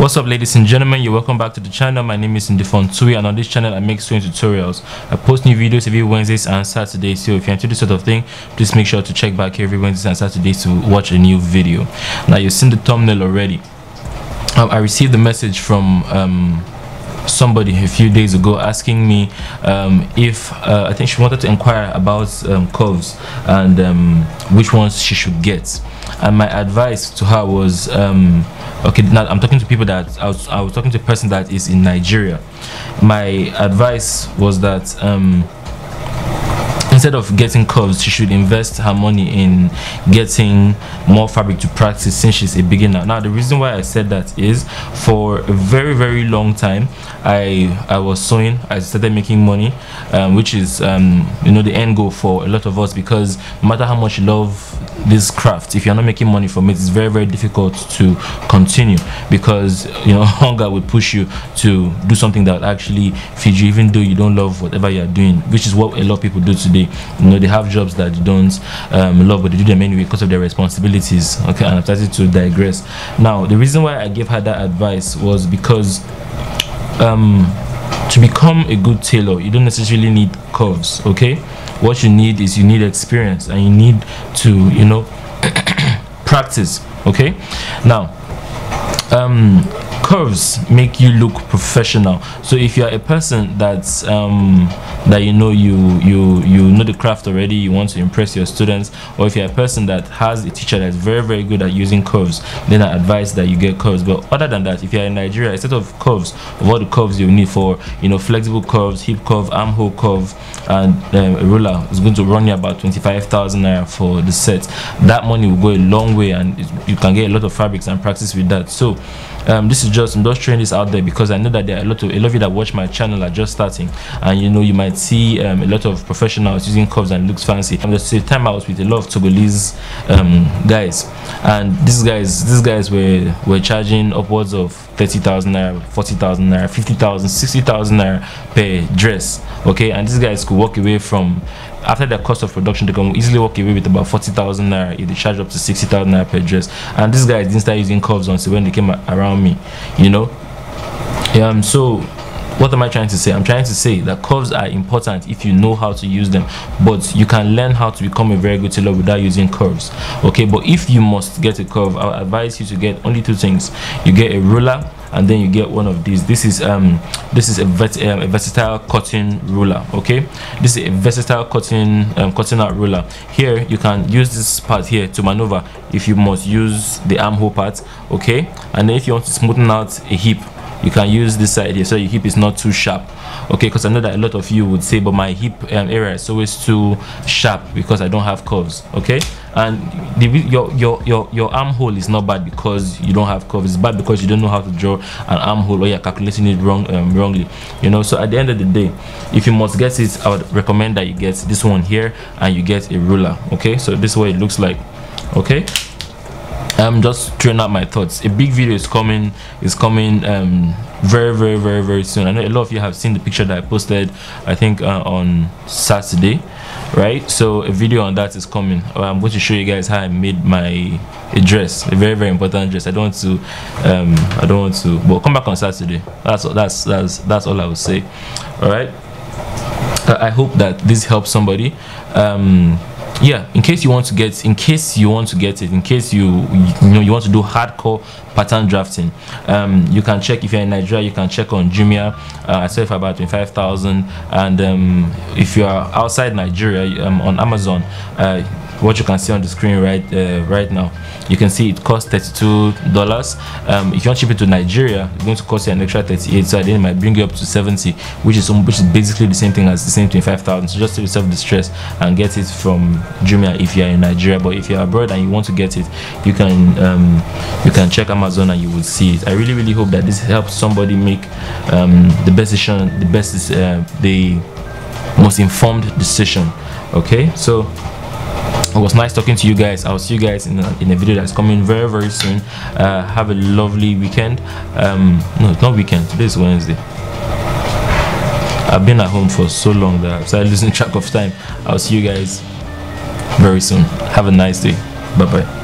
What's up, ladies and gentlemen? You're welcome back to the channel. My name is Ndifon Ntui, and on this channel I make sewing tutorials. I post new videos every Wednesdays and Saturdays, so if you're into this sort of thing, please make sure to check back every Wednesdays and Saturdays to watch a new video. Now, you've seen the thumbnail already. I received a message from somebody a few days ago asking me if I think she wanted to inquire about curves and which ones she should get. And my advice to her was okay, now I'm talking to people that I was talking to a person that is in Nigeria. My advice was that instead of getting curves, she should invest her money in getting more fabric to practice since she's a beginner. Now, the reason why I said that is for a very long time I was sewing. I started making money, which is you know, the end goal for a lot of us, because no matter how much you love this craft, if you're not making money from it, it's very difficult to continue, because you know, hunger will push you to do something that actually feeds you even though you don't love whatever you're doing, which is what a lot of people do today. You know, they have jobs that you don't love, but they do them anyway because of their responsibilities. Okay, and I've started to digress. Now, the reason why I gave her that advice was because to become a good tailor, you don't necessarily need curves. Okay, what you need is you need experience, and you need to, you know, practice. Okay, now curves make you look professional. So if you are a person that's that you know the craft already, you want to impress your students, or if you're a person that has a teacher that's very good at using curves, then I advise that you get curves. But other than that, if you're in Nigeria, instead of curves, of all the curves you need for, you know, flexible curves, hip curve, armhole curve, and a ruler is going to run you about 25,000 naira for the set. That money will go a long way, and you can get a lot of fabrics and practice with that. So this is just, I'm just throwing this out there because I know that there are a lot of you that watch my channel are just starting, and you know, you might see a lot of professionals using curves and it looks fancy. And at the same time, I was with a lot of Togolese guys, and these guys were charging upwards of 30,000 naira, 40,000 naira, 50,000, 60,000 naira per dress. Okay, and these guys could walk away from, after their cost of production, they can easily walk away with about 40,000 naira if they charge up to 60,000 naira per dress. And these guys didn't start using curves until when they came around me, you know. So what am I trying to say? I'm trying to say that curves are important if you know how to use them, but you can learn how to become a very good tailor without using curves. Okay, but if you must get a curve, I would advise you to get only two things. You get a ruler, and then you get one of these. This is a versatile cutting ruler. Okay, this is a versatile cutting out ruler. Here you can use this part here to maneuver if you must use the armhole part. Okay, and then if you want to smoothen out a hip, you can use this side here so your hip is not too sharp. Okay, because I know that a lot of you would say, but my hip area is always too sharp because I don't have curves. Okay, and your armhole is not bad because you don't have curves. It's bad because you don't know how to draw an armhole, or you're calculating it wrongly, you know. So at the end of the day, if you must get it, I would recommend that you get this one here and you get a ruler. Okay, so this is what it looks like. Okay, I'm just throwing out my thoughts. A big video is coming very soon. I know a lot of you have seen the picture that I posted, I think on Saturday, right? So a video on that is coming. I'm going to show you guys how I made a dress, a very important dress. I don't want to but come back on Saturday. That's all I would say. All right, I hope that this helps somebody. Yeah, in case you want to get it, in case you want to do hardcore pattern drafting, you can check, if you're in Nigeria, you can check on Jumia. I sell for about 25,000, and if you are outside Nigeria, on Amazon, what you can see on the screen right now, you can see it costs $32. If you want to ship it to Nigeria, it's going to cost you an extra 38, so then it might bring you up to 70, which is basically the same thing as the same 25,000. So just save yourself the stress and get it from Jumia if you are in Nigeria. But if you're abroad and you want to get it, you can check Amazon and you will see it. I really hope that this helps somebody make the best decision, the most informed decision. Okay, so it was nice talking to you guys. I'll see you guys in a video that's coming very soon. Have a lovely weekend. No, it's not weekend, today is Wednesday. I've been at home for so long that I've started losing track of time. I'll see you guys very soon. Have a nice day. Bye bye.